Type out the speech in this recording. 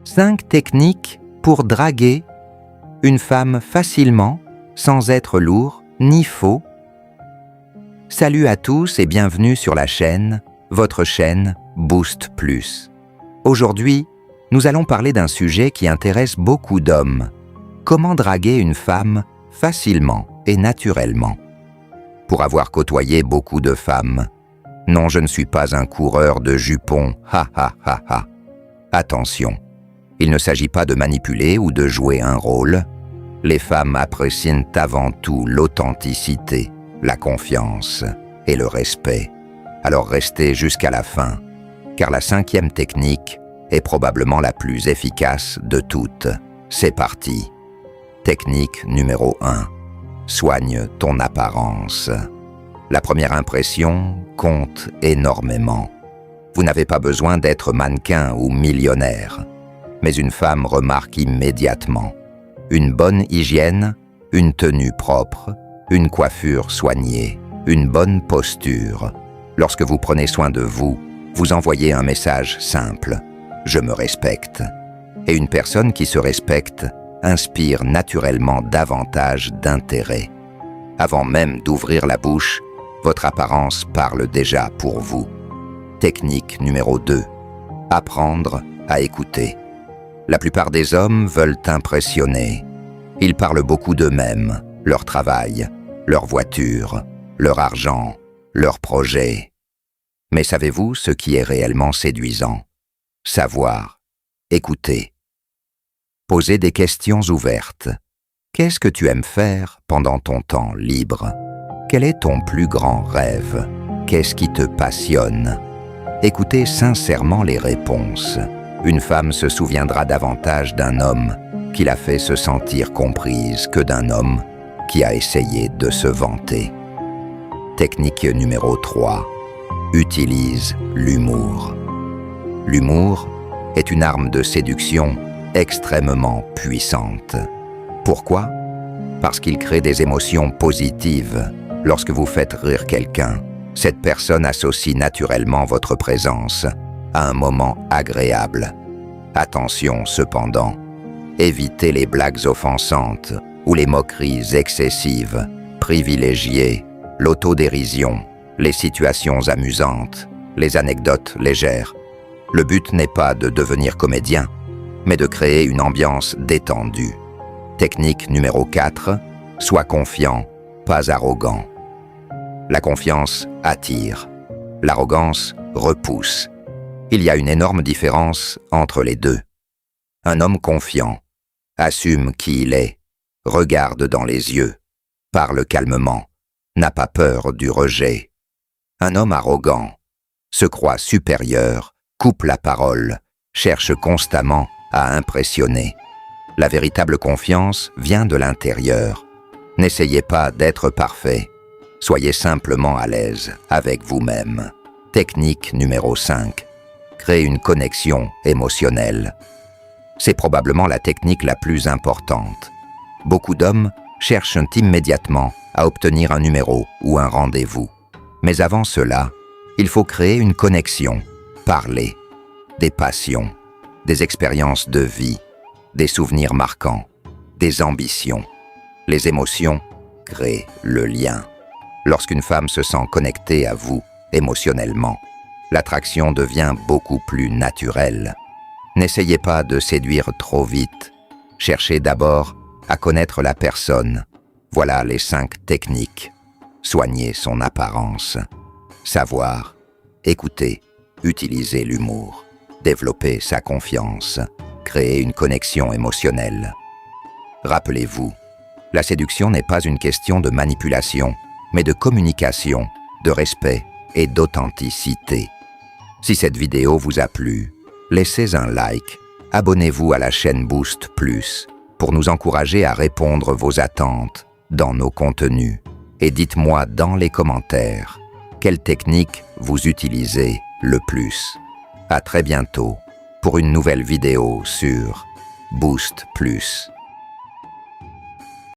5 techniques pour draguer une femme facilement, sans être lourd ni faux. Salut à tous et bienvenue sur la chaîne, votre chaîne Boost Plus. Aujourd'hui, nous allons parler d'un sujet qui intéresse beaucoup d'hommes. Comment draguer une femme facilement et naturellement? Pour avoir côtoyé beaucoup de femmes, non, je ne suis pas un coureur de jupons, ha ha ha ha. Attention, il ne s'agit pas de manipuler ou de jouer un rôle. Les femmes apprécient avant tout l'authenticité, la confiance et le respect. Alors restez jusqu'à la fin, car la 5e technique est probablement la plus efficace de toutes. C'est parti. Technique numéro 1. Soigne ton apparence. La première impression compte énormément. Vous n'avez pas besoin d'être mannequin ou millionnaire, mais une femme remarque immédiatement. Une bonne hygiène, une tenue propre, une coiffure soignée, une bonne posture. Lorsque vous prenez soin de vous, vous envoyez un message simple. Je me respecte. Et une personne qui se respecte inspire naturellement davantage d'intérêt. Avant même d'ouvrir la bouche, votre apparence parle déjà pour vous. Technique numéro 2. Apprendre à écouter. La plupart des hommes veulent impressionner. Ils parlent beaucoup d'eux-mêmes, leur travail, leur voiture, leur argent, leurs projets. Mais savez-vous ce qui est réellement séduisant? Savoir, écouter. Posez des questions ouvertes. Qu'est-ce que tu aimes faire pendant ton temps libre? Quel est ton plus grand rêve? Qu'est-ce qui te passionne? Écoutez sincèrement les réponses. Une femme se souviendra davantage d'un homme qui l'a fait se sentir comprise que d'un homme qui a essayé de se vanter. Technique numéro 3. Utilise l'humour. L'humour est une arme de séduction extrêmement puissante. Pourquoi? Parce qu'il crée des émotions positives. Lorsque vous faites rire quelqu'un, cette personne associe naturellement votre présence à un moment agréable. Attention cependant, évitez les blagues offensantes ou les moqueries excessives. Privilégiez l'autodérision, les situations amusantes, les anecdotes légères. Le but n'est pas de devenir comédien, mais de créer une ambiance détendue. Technique numéro 4. Sois confiant, pas arrogant. La confiance attire. L'arrogance repousse. Il y a une énorme différence entre les deux. Un homme confiant assume qui il est, regarde dans les yeux, parle calmement, n'a pas peur du rejet. Un homme arrogant se croit supérieur, coupe la parole, cherche constamment à impressionner. La véritable confiance vient de l'intérieur. N'essayez pas d'être parfait. Soyez simplement à l'aise avec vous-même. Technique numéro 5. Créer une connexion émotionnelle. C'est probablement la technique la plus importante. Beaucoup d'hommes cherchent immédiatement à obtenir un numéro ou un rendez-vous. Mais avant cela, il faut créer une connexion, parler, des passions, des expériences de vie, des souvenirs marquants, des ambitions. Les émotions créent le lien. Lorsqu'une femme se sent connectée à vous émotionnellement, l'attraction devient beaucoup plus naturelle. N'essayez pas de séduire trop vite. Cherchez d'abord à connaître la personne. Voilà les 5 techniques. Soigner son apparence. Savoir, écouter, utiliser l'humour, développer sa confiance, créer une connexion émotionnelle. Rappelez-vous, la séduction n'est pas une question de manipulation, mais de communication, de respect et d'authenticité. Si cette vidéo vous a plu, laissez un like, abonnez-vous à la chaîne Boost Plus pour nous encourager à répondre vos attentes dans nos contenus. Et dites-moi dans les commentaires quelle technique vous utilisez le plus. À très bientôt pour une nouvelle vidéo sur Boost Plus.